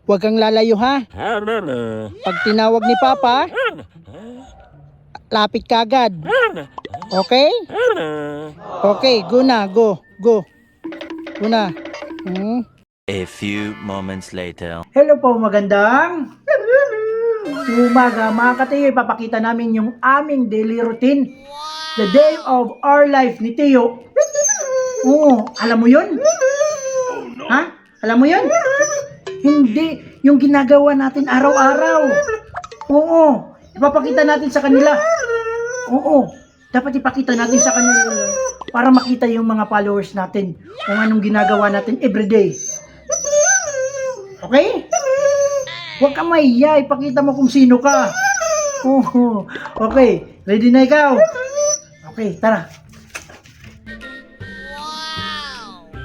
Huwag kang lalayo ha. Pag tinawag ni Papa, lapit ka agad. Okay? Okay, go na, go. Go. Go na. A few moments later. Hello po, magandang umaga mga katiyo. Ipapakita namin yung aming daily routine. The day of our life ni Tiyo. Oo, alam mo yun? Ha? Alam mo yun? Hindi, yung ginagawa natin araw-araw. Oo, ipapakita natin sa kanila. Oo, dapat ipakita natin sa kanila para makita yung mga followers natin kung anong ginagawa natin everyday. Okay? Huwag ka mahiya, ipakita mo kung sino ka. Oo, okay, ready na ikaw? Okay, tara.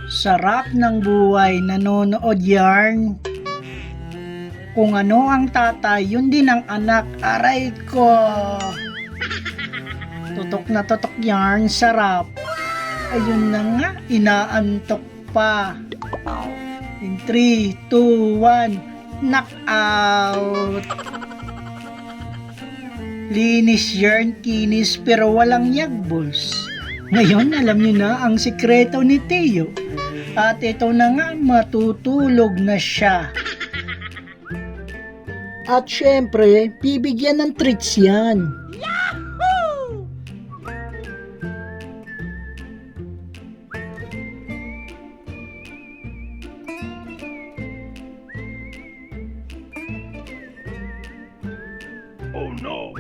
Sarap ng buhay, nanonood yarn. Kung ano ang tatay, yun din ang anak. Aray ko. Tutok na tutok yarn, sarap. Ayun na nga, inaantok pa. In 3, 2, 1, knockout. Linis yarn, kinis, pero walang yagbols. Ngayon, alam niyo na ang sikreto ni Tiyo. At ito na nga, matutulog na siya. At syempre, bibigyan ng treats yan. Oh no!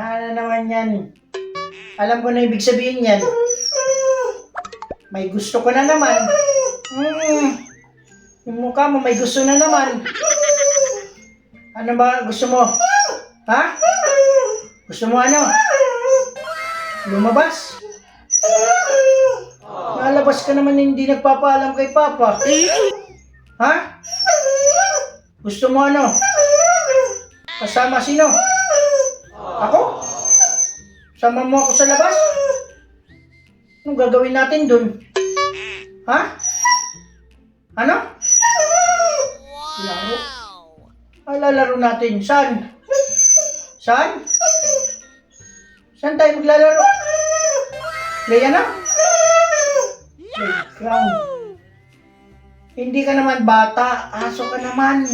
Ano naman yan? Alam ko na ibig sabihin yan. May gusto ko na naman. Yung mukha mo may gusto na naman. Ano ba gusto mo? Ha? Gusto mo ano? Lumabas? Lalabas ka naman hindi nagpapaalam kay Papa. Ha? Gusto mo ano? Kasama sino? Ako? Sama mo ako sa labas? Anong gagawin natin dun? Ha? Ano? Laro? Ay, lalaro natin. Saan? Saan? Saan tayo maglalaro? Play na? Playground. Hindi ka naman bata. Aso ka naman.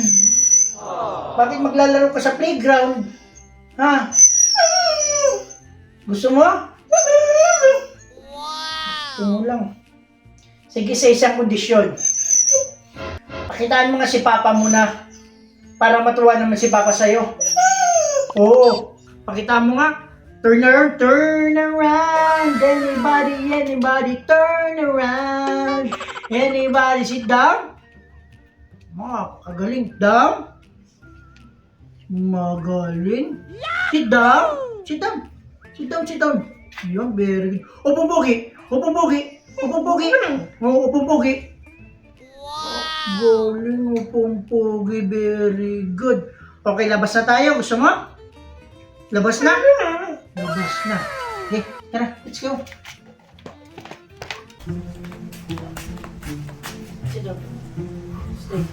Bakit maglalaro ka sa playground? Ha? Gusto mo? Gusto mo lang. Sige, sa isang kondisyon. Pakitaan mo nga si Papa muna. Para matuwa naman si Papa sa'yo. Oo. Pakitaan mo nga. Turn around. Anybody, turn around. Anybody, sit down. Kagaling. Down. Magaling. Sit down. Sit down. Sit down, sit down. Yan, very good. Upong pogi. Upong pogi. Upong pogi. Oo, upong pogi. Galing, upong pogi. Very good. Okay, labas na tayo. Gusto mo? Labas na? Labas na. Okay, tara. Let's go. Sit down. Stay.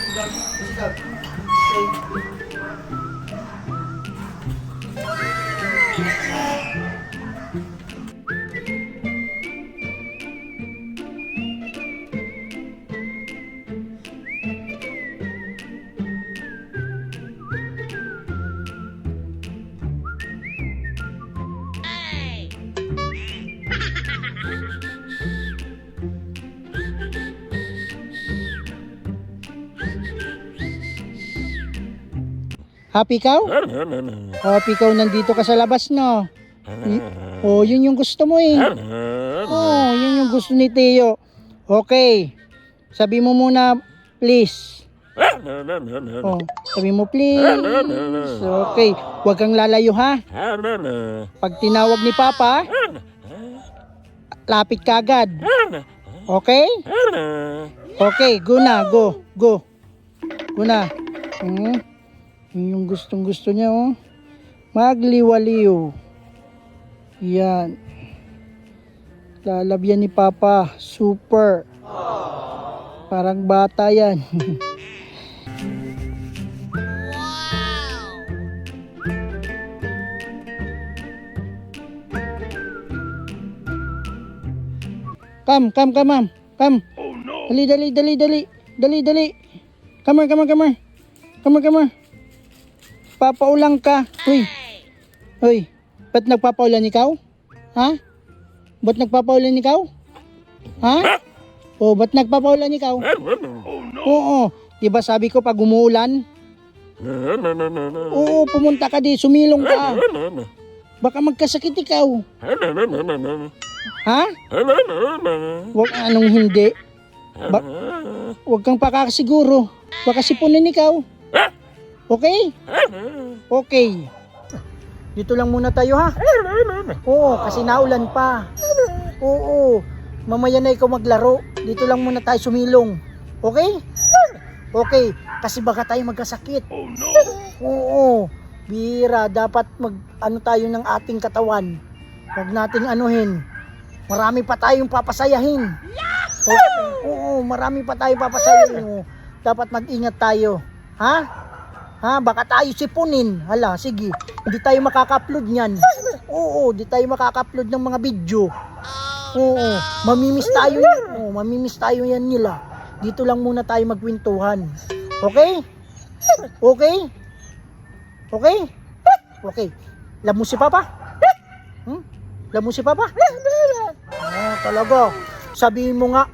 Sit down. Stay. Happy ikaw? Happy ikaw, nandito ka sa labas, no? Oh, yun yung gusto mo eh. Oh, yun yung gusto ni Teo. Okay. Sabi mo muna, please. Oh, sabi mo, please. Okay. Huwag kang lalayo, ha? Pag tinawag ni Papa, lapit ka agad. Okay? Okay, go na, go. Go na. Yun yung gustong gusto niya, oh. Magliwaliw. Yan. Lalabyan ni Papa. Super. Parang bata yan. Come, ma'am. Come. Dali. Come here. Papaulang ka. Hoy. Ba't nagpapaulan ikaw? Ha? Ba't nagpapaulan ikaw? Ha? O, ba't nagpapaulan ikaw? Oo. Diba sabi ko pag umuulan? Oo, pumunta ka di. Sumilong ka. Baka magkasakit ikaw. Ha? Wag anong hindi. Wag kang pakakasiguro. Baka sipunin ikaw. Okay? Okay. Dito lang muna tayo, ha? Oo, kasi naulan pa. Oo. Mamaya na ikaw maglaro. Dito lang muna tayo sumilong. Okay? Okay. Kasi baka tayo magkasakit. Oo. Bira, dapat ano tayo ng ating katawan. Huwag nating anuhin. Marami pa tayong papasayahin. Oo, marami pa tayong papasayahin. Oo. Dapat mag-ingat tayo. Ha? Ha, baka tayo sipunin. Hala, sige. Hindi tayo makaka-upload niyan. Oo, hindi tayo makaka-upload ng mga video. Oo, mamimiss tayo yan. Oo, mamimiss tayo yan nila. Dito lang muna tayo magkwentuhan. Okay? Okay? Okay? Okay. Love mo si Papa? Love mo si Papa? Talaga. Sabihin mo nga,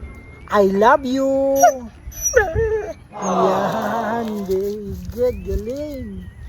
I love you. Yan, good, galing.